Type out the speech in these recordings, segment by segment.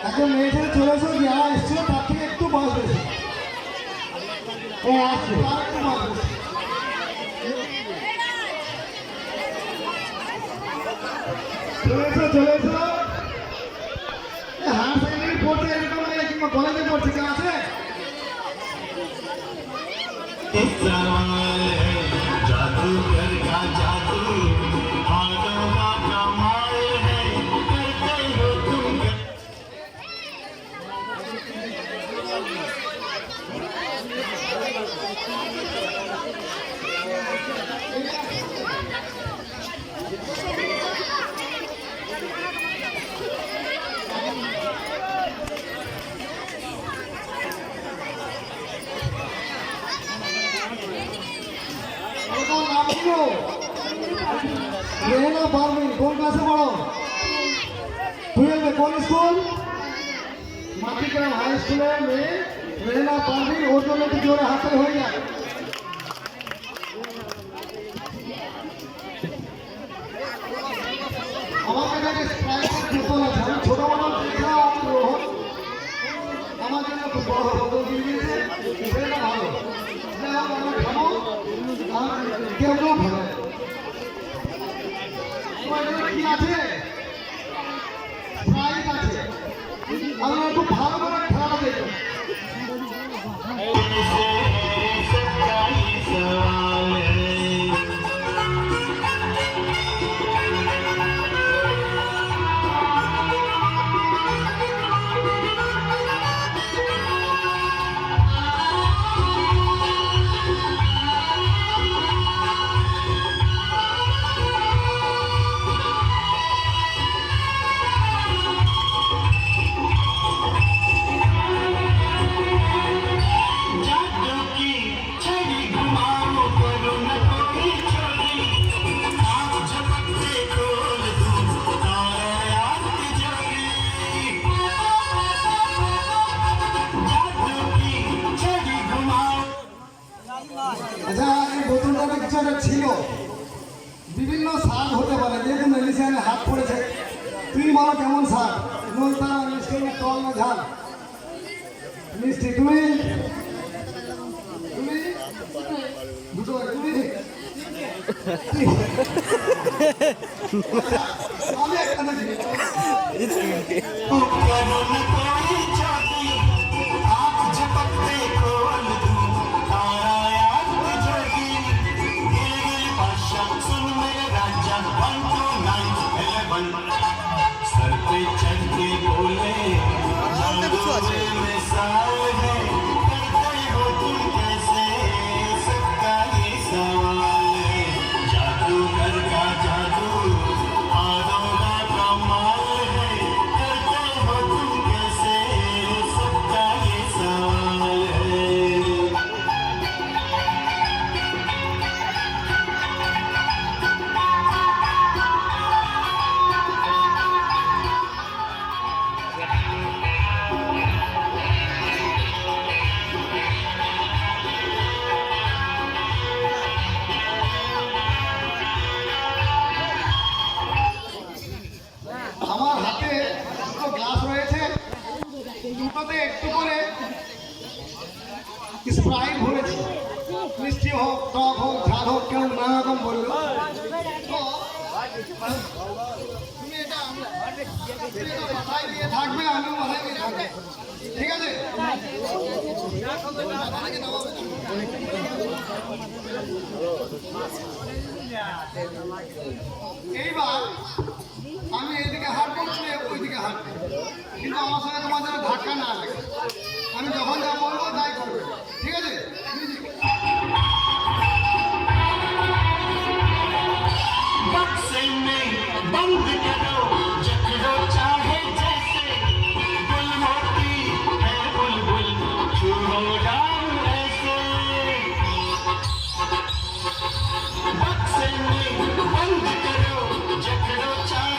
এখন মেয়ে ছেলে চলে এসো, যারা এসেছিল তার থেকে একটু বয়স বেশি। চলে এসো। হায়ার সেকেন্ডারি পড়ছে এরকম কিংবা কলেজে পড়ছে কেউ আছে? जादूगर का जादू हाथों का कमाल है, करते हो तुम। রেহেনা পারভিন কোন ক্লাসে পড়ো? 12 কোন স্কুল? মাটিগ্রাম হাই স্কুলের মেয়ে রেহেনা পারভিন। ওর জন্য একটু জোরে হাতে হয়ে যায়। আমার কাছে স্প্রাইটের বোতল আছে, আমি ছোট বোতল খেয়েছিলাম। আমার জন্য খুব বড় বোতল কিনে দিয়েছে, সেটা ভালো। আমরা খাবো আর কেউ কেউ ভালো। কি আছে? স্প্রাইট আছে। আমরা খুব ভালো করে খেলা দেখবো। আচ্ছা, এই বোতলটা কিছু একটা ছিল, বিভিন্ন স্বাদ হতে পারে। যেহেতু মেডিসিনে হাত পড়েছে, তুমি বলো কেমন স্বাদ? নোনতা, মিষ্টি, না টক, না ঝাল? মিষ্টি। তুমি তুমি দুটো তুমি আমি একটা নাকি? सर पे चढ़ के बोले करते हो तुम कैसे, सबका ये सवाल है। जादूगर का जादू हाथों का कमाल है, करते हो तुम कैसे, सबका ये सवाल है। আমার হাতে দুটো গ্লাস রয়েছে, দুটোতে একটু করে স্প্রাইট ভরেছি। মিষ্টি হোক, টক হোক, ঝাল হোক, কেউ নানা রকম বলবে। তো তুমি এটা মাথায় দিয়ে থাকবে, আমিও মাথায় দিয়ে থাকবে, ঠিক আছে? এইবার আমি এইদিকে হাঁটবো, তুমি ওইদিকে হাঁটবে, কিন্তু আমার সঙ্গে তোমার যেন ধাক্কা না লাগে। আমি যখন যা বলবো তাই করবে, ঠিক আছে? बक्से में बंद करो, जकड़ो चाहे जैसे, गुल मोती है बुलबुल, छुओ डाल ऐसे। बक्से में बंद करो, जकड़ो चाहे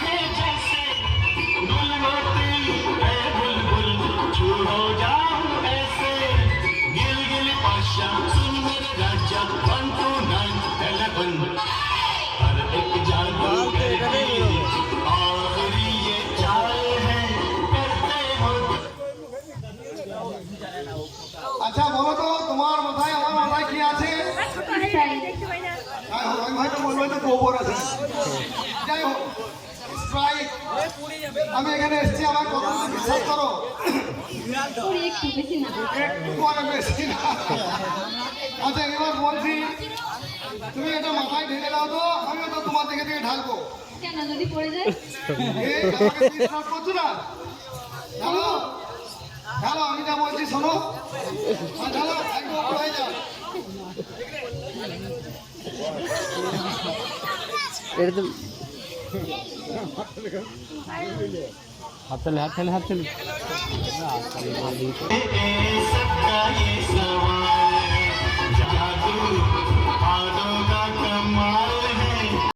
যাই হোক স্ট্রাইক আমি এখানে এসেছি আমার কথা বিশ্বাস করো একটু বেশি না একটু পরে বেশি না আচ্ছা এবার বলছি তুমি এটা মাথায় ঢেলে দাও তো আমিও তো তোমার দিকে থেকে ঢালবো কেন যদি পড়ে যায় এই আমাকে বিশ্বাস করছো না ঢালো ঢালো আমি যা বলছি শোনো ঢালো একদম পড়ে যাও এটা তো हाथ चले सबका ये सवाल है जादू हाथों